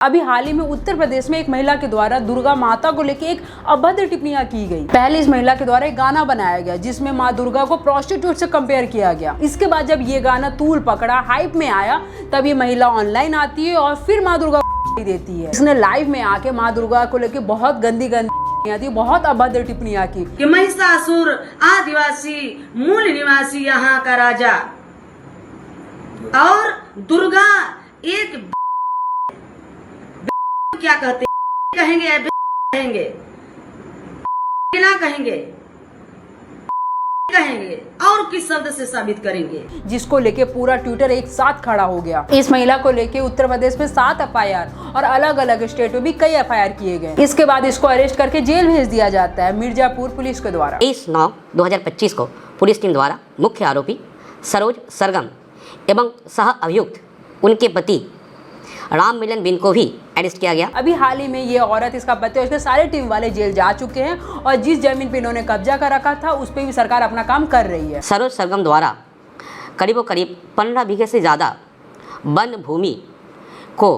अभी हाल ही में उत्तर प्रदेश में एक महिला के द्वारा दुर्गा माता को लेकर एक अभद्र टिप्पणियां की गई। पहले इस महिला के द्वारा एक गाना बनाया गया जिसमें माँ दुर्गा को प्रोस्टिट्यूट से कंपेयर किया गया। इसके बाद जब ये गाना तूल पकड़ा, हाइप में आया, तब ये महिला ऑनलाइन आती है और फिर माँ दुर्गा को देती है। इसने लाइव में आके माँ दुर्गा को लेकर बहुत गंदी बहुत अभद्र टिप्पणियां की कि महिषासुर आदिवासी मूल निवासी यहाँ का राजा और दुर्गा एक क्या कहते कहेंगे कहेंगे ना कहेंगे और किस शब्द से साबित करेंगे, जिसको लेके पूरा ट्विटर एक साथ खड़ा हो गया। इस महिला को लेके उत्तर प्रदेश में 7 FIR और अलग अलग स्टेट में भी कई FIR किए गए। इसके बाद इसको अरेस्ट करके जेल भेज दिया जाता है मिर्जापुर पुलिस के द्वारा। 23/9/2025 को पुलिस टीम द्वारा मुख्य आरोपी सरोज सरगम एवं सह अभियुक्त उनके पति राम मिलन बिन को भी अरेस्ट किया गया। अभी हाल ही में ये औरत, इसका पति और इसके सारे टीम वाले जेल जा चुके हैं और जिस जमीन पे इन्होंने कब्जा कर रखा था उस पे भी सरकार अपना काम कर रही है। सरोज सरगम द्वारा करीब 15 बीघे से ज़्यादा वन भूमि को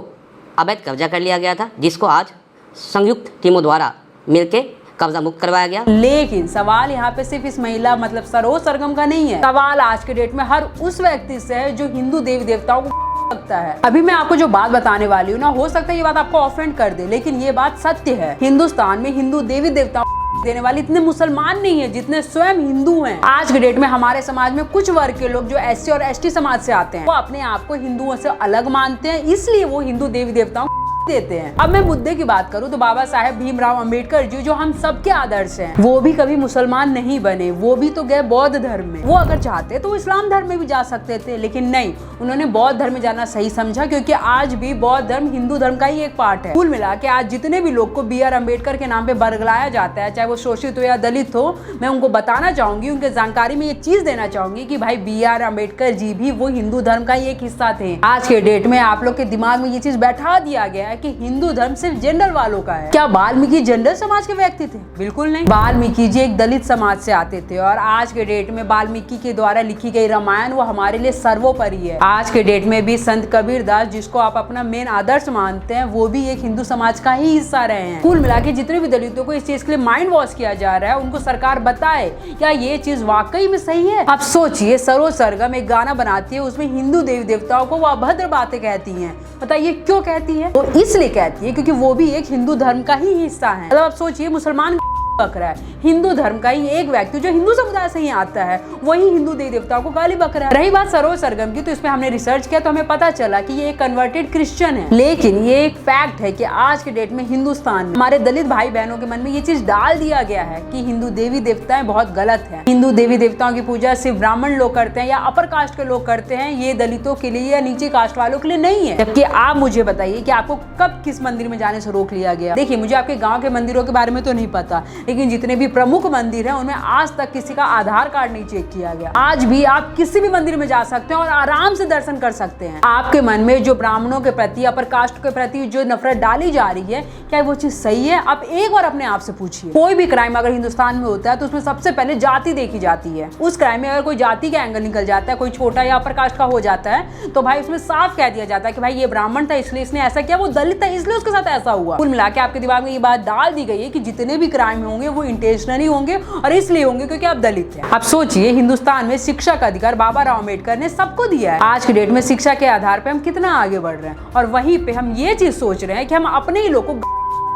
अवैध कब्जा कर लिया गया था, जिसको आज संयुक्त टीमों द्वारा मिलकर कब्जा मुक्त करवाया गया। लेकिन सवाल यहाँ पे सिर्फ इस महिला मतलब सरोज सरगम का नहीं है, सवाल आज के डेट में हर उस व्यक्ति से है जो हिंदू देवी देवताओं को लगता है। अभी मैं आपको जो बात बताने वाली हूँ ना, हो सकता है ये बात आपको ऑफेंड कर दे, लेकिन ये बात सत्य है। हिंदुस्तान में हिंदू देवी देवताओं देने वाले इतने मुसलमान नहीं है जितने स्वयं हिंदू हैं। आज के डेट में हमारे समाज में कुछ वर्ग के लोग जो SC और ST समाज से आते हैं, वो अपने आप को हिंदुओं से अलग मानते हैं, इसलिए वो हिंदू देवी देवताओं देते हैं। अब मैं मुद्दे की बात करूं तो बाबा साहेब भीमराव अंबेडकर जी जो हम सबके आदर्श हैं, वो भी कभी मुसलमान नहीं बने, वो भी तो गए बौद्ध धर्म में। वो अगर चाहते तो इस्लाम धर्म में भी जा सकते थे, लेकिन नहीं, उन्होंने बौद्ध धर्म में जाना सही समझा, क्योंकि आज भी बौद्ध धर्म हिंदू धर्म का ही एक पार्ट है। कुल मिला के आज जितने भी लोग को BR अम्बेडकर के नाम पे बरगलाया जाता है, चाहे वो शोषित हो या दलित हो, मैं उनको बताना चाहूंगी, उनके जानकारी में एक चीज देना चाहूंगी कि भाई BR अम्बेडकर जी भी वो हिंदू धर्म का ही एक हिस्सा थे। आज के डेट में आप लोग के दिमाग में ये चीज बैठा दिया गया है कि हिंदू धर्म सिर्फ जनरल वालों का है। क्या वाल्मीकि जनरल समाज के व्यक्ति थे? बिल्कुल नहीं। वाल्मीकि जी एक दलित समाज से आते थे और आज के डेट में वाल्मीकि के द्वारा लिखी गई रामायण वो हमारे लिए सर्वोपरि है। आज के डेट में भी संत कबीरदास, जिसको आप अपना मेन आदर्श मानते हैं, वो भी एक हिंदू समाज का ही हिस्सा रहे हैं। कुल मिला के जितने भी दलितों को इस चीज के लिए माइंड वॉश किया जा रहा है, उनको सरकार बताए क्या ये चीज वाकई में सही है। अब सोचिए, सरोज सरगम एक गाना बनाती है, उसमें हिंदू देवी देवताओं को वो अभद्र बातें कहती है। बताइए क्यों कहती है? तो इसलिए कहती है क्योंकि वो भी एक हिंदू धर्म का ही हिस्सा है। मतलब आप सोचिए, मुसलमान बक रहा है, हिंदू धर्म का ही एक व्यक्ति जो हिंदू समुदाय से ही आता है, वही हिंदू देवी देवताओं को गाली बक रहा है। रही बात सरोज सरगम की, तो इसमें हमने रिसर्च किया तो हमें पता चला कि ये एक कन्वर्टेड क्रिश्चियन है। लेकिन ये एक फैक्ट है कि आज के डेट में हिंदुस्तान में हमारे दलित भाई बहनों के मन में ये चीज डाल दिया गया है कि हिंदू देवी देवताएं बहुत गलत है। हिंदू देवी देवताओं की पूजा सिर्फ ब्राह्मण लोग करते हैं या अपर कास्ट के लोग करते हैं, ये दलितों के लिए या नीचे कास्ट वालों के लिए नहीं है। जबकि आप मुझे बताइए कि आपको कब किस मंदिर में जाने से रोक लिया गया? देखिए, मुझे आपके गाँव के मंदिरों के बारे में तो नहीं पता, लेकिन जितने भी प्रमुख मंदिर है उनमें आज तक किसी का आधार कार्ड नहीं चेक किया गया। आज भी आप किसी भी मंदिर में जा सकते हैं और आराम से दर्शन कर सकते हैं। आपके मन में जो ब्राह्मणों के प्रति, अपर कास्ट के प्रति जो नफरत डाली जा रही है, क्या वो चीज सही है? आप एक बार अपने आप से पूछिए। कोई भी क्राइम अगर हिंदुस्तान में होता है तो उसमें सबसे पहले जाति देखी जाती है। उस क्राइम में अगर कोई जाति का एंगल निकल जाता है, कोई छोटा या अपर कास्ट का हो जाता है, तो भाई उसमें साफ कह दिया जाता है कि भाई ये ब्राह्मण था इसलिए इसने ऐसा किया, वो दलित था इसलिए उसके साथ ऐसा हुआ। कुल मिला के आपके दिमाग में ये बात डाल दी गई है कि जितने भी क्राइम होंगे वो इंटेंशनली होंगे और इसलिए होंगे क्योंकि आप दलित हैं। आप सोचिए, हिंदुस्तान में शिक्षा का अधिकार बाबा राव अम्बेडकर ने सबको दिया है। आज की डेट में शिक्षा के आधार पे हम कितना आगे बढ़ रहे हैं और वहीं पे हम ये चीज सोच रहे हैं कि हम अपने ही लोगों को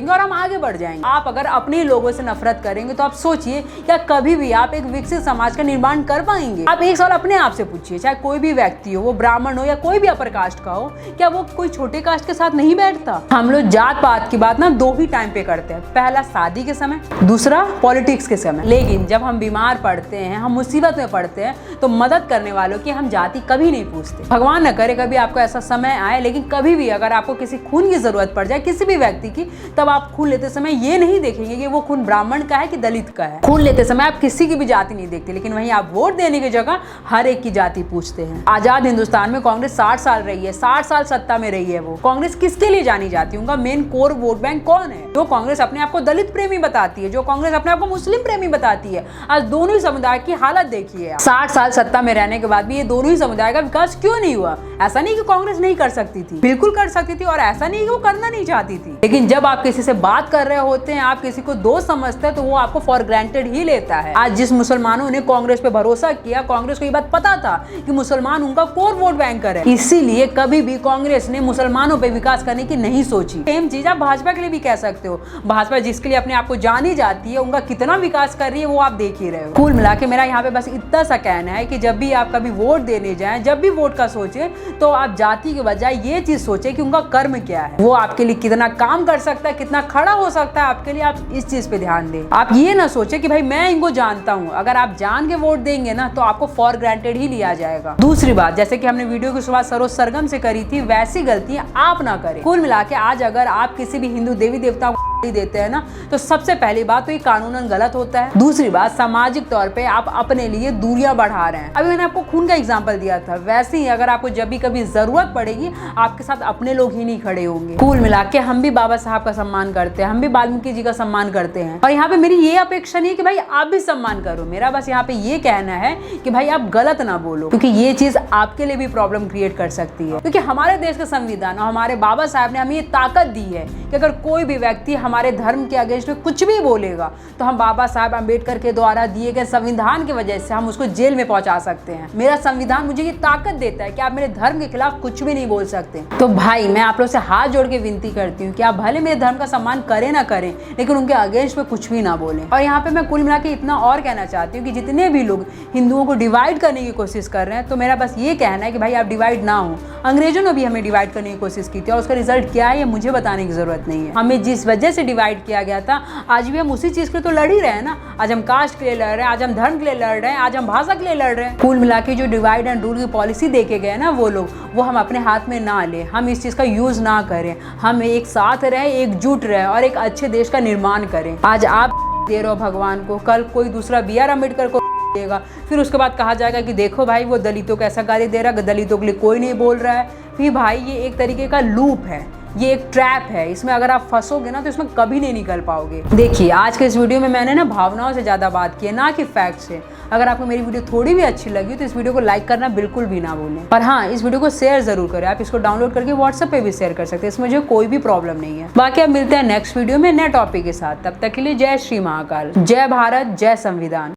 और हम आगे बढ़ जाएंगे। आप अगर अपने लोगों से नफरत करेंगे तो आप सोचिए, क्या कभी भी आप एक विकसित समाज का निर्माण कर पाएंगे? आप एक सवाल अपने आप से पूछिए, चाहे कोई भी व्यक्ति हो, वो ब्राह्मण हो या कोई भी अपर कास्ट का हो, क्या वो कोई छोटे कास्ट के साथ नहीं बैठता? हम लोग जात पात की बात ना 2 ही टाइम पे करते हैं, पहला शादी के समय, दूसरा पॉलिटिक्स के समय। लेकिन जब हम बीमार पड़ते हैं, हम मुसीबत में पड़ते हैं, तो मदद करने वालों की हम जाति कभी नहीं पूछते। भगवान न करे कभी आपको ऐसा समय आए, लेकिन कभी भी अगर आपको किसी खून की जरूरत पड़ जाए किसी भी व्यक्ति की, तब आप खून लेते समय ये नहीं देखेंगे कि वो खून ब्राह्मण का है कि दलित का है। खून लेते समय आप किसी की भी जाति नहीं देखते, लेकिन वहीं आप वोट देने की जगह हर एक की जाति पूछते हैं। आजाद हिंदुस्तान में कांग्रेस 60 साल रही है, 60 साल सत्ता में रही है। वो कांग्रेस किसके लिए जानी जाती है? उनका मेन कोर वोट बैंक कौन है? जो कांग्रेस अपने आप को दलित प्रेमी बताती है, जो कांग्रेस अपने आप को मुस्लिम प्रेमी बताती है। आज दोनों ही समुदाय की हालत देखिए। 60 साल सत्ता में रहने के बाद भी ये दोनों ही समुदाय का विकास क्यों नहीं हुआ? ऐसा नहीं कि कांग्रेस नहीं कर सकती थी, बिल्कुल कर सकती थी, और ऐसा नहीं कि वो करना नहीं चाहती थी। लेकिन जब आप किसी से बात कर रहे होते हैं, आप किसी को दोस्त समझते हैं, तो वो आपको फॉर ग्रांटेड ही लेता है। आज जिस मुसलमानों ने कांग्रेस पे भरोसा किया, कांग्रेस को ये बात पता था कि मुसलमान उनका कोर वोट बैंकर है, इसीलिए कभी भी कांग्रेस ने मुसलमानों पे विकास करने की नहीं सोची। सेम चीज आप भाजपा के लिए भी कह सकते हो। भाजपा जिसके लिए अपने आप को जानी जाती है, उनका कितना विकास कर रही है वो आप देख ही रहे हो। कुल मिला के मेरा यहाँ पे बस इतना सा कहना है कि जब भी आप कभी वोट देने जाएं, जब भी वोट का सोचे, तो आप जाति के बजाय ये चीज सोचे कि उनका कर्म क्या है, वो आपके लिए कितना काम कर सकता है, कितना खड़ा हो सकता है आपके लिए। आप इस चीज पे ध्यान दें। आप ये ना सोचे कि भाई मैं इनको जानता हूँ। अगर आप जान के वोट देंगे ना, तो आपको फॉर ग्रांटेड ही लिया जाएगा। दूसरी बात, जैसे कि हमने वीडियो की शुरुआत सरोज सरगम से करी थी, वैसी गलतियां आप ना करें। कुल मिला के आज अगर आप किसी भी हिंदू देवी देवताओं को देते हैं ना, तो सबसे पहली बात तो ये कानूनन गलत होता है। दूसरी बात, सामाजिक तौर पे आप अपने लिए दूरियां बढ़ा रहे हैं। अभी मैंने आपको खून का एग्जांपल दिया था, वैसे ही अगर आपको जब भी कभी जरूरत पड़ेगी, आपके साथ अपने लोग ही नहीं खड़े होंगे। कुल मिला के हम भी बाबा साहब का सम्मान करते हैं, हम भी वाल्मीकि जी का सम्मान करते हैं, और यहाँ पे मेरी ये अपेक्षा नहीं है कि भाई आप भी सम्मान करो। मेरा बस यहाँ पे ये कहना है कि भाई आप गलत ना बोलो, क्योंकि ये चीज आपके लिए भी प्रॉब्लम क्रिएट कर सकती है। क्योंकि हमारे देश का संविधान और हमारे बाबा साहब ने हमें ये ताकत दी है कि अगर कोई भी व्यक्ति हमारे धर्म के अगेंस्ट में कुछ भी बोलेगा, तो हम बाबा साहब अम्बेडकर के द्वारा दिए गए संविधान की वजह से हम उसको जेल में पहुंचा सकते हैं। मेरा संविधान मुझे ये ताकत देता है कि आप मेरे धर्म के खिलाफ कुछ भी नहीं बोल सकते। तो भाई मैं आप लोग से हाथ जोड़ के विनती करती हूँ कि आप भले मेरे धर्म का सम्मान करें ना करें, लेकिन उनके अगेंस्ट में कुछ भी ना बोलें। और यहाँ पे मैं कुल मिला के इतना और कहना चाहती हूँ कि जितने भी लोग हिंदुओं को डिवाइड करने की कोशिश कर रहे हैं, तो मेरा बस ये कहना है कि भाई आप डिवाइड ना हो। अंग्रेजों ने भी हमें डिवाइड करने की कोशिश की थी, और उसका रिजल्ट क्या है ये मुझे बताने की जरूरत नहीं है। हमें जिस वजह से डिवाइड किया गया था, आज भी हम उसी चीज के लिए तो लड़ ही रहे हैं ना। आज हम कास्ट के लिए लड़ रहे हैं, आज हम धर्म के लिए लड़ रहे हैं, आज हम भाषा के लिए लड़ रहे हैं। कुल मिला के जो डिवाइड एंड रूल की पॉलिसी देके गए ना वो लोग, वो हम अपने हाथ में ना ले, हम इस चीज का यूज ना करें। हम एक साथ रहे, एकजुट रहे, और एक अच्छे देश का निर्माण करें। आज आप दे रहे हो भगवान को, कल कोई दूसरा BR अम्बेडकर को देगा, फिर उसके बाद कहा जाएगा कि देखो भाई वो दलितों को ऐसा गाली दे रहा है, दलितों के लिए कोई नहीं बोल रहा है। फिर भाई ये एक तरीके का लूप है, ये एक ट्रैप है। इसमें अगर आप फंसोगे ना, तो इसमें कभी नहीं निकल पाओगे। देखिए आज के इस वीडियो में मैंने ना भावनाओं से ज़्यादा बात की है, ना कि फैक्ट से। अगर आपको मेरी वीडियो थोड़ी भी अच्छी लगी तो इस वीडियो को लाइक करना बिल्कुल भी ना भूलें। और हाँ, इस वीडियो को शेयर जरूर करें। आप इसको डाउनलोड करके व्हाट्सएप पे भी शेयर कर सकते हैं, इसमें मुझे कोई भी प्रॉब्लम नहीं है। बाकी अब मिलते हैं नेक्स्ट वीडियो में नए टॉपिक के साथ। तब तक के लिए जय श्री महाकाल, जय भारत, जय संविधान।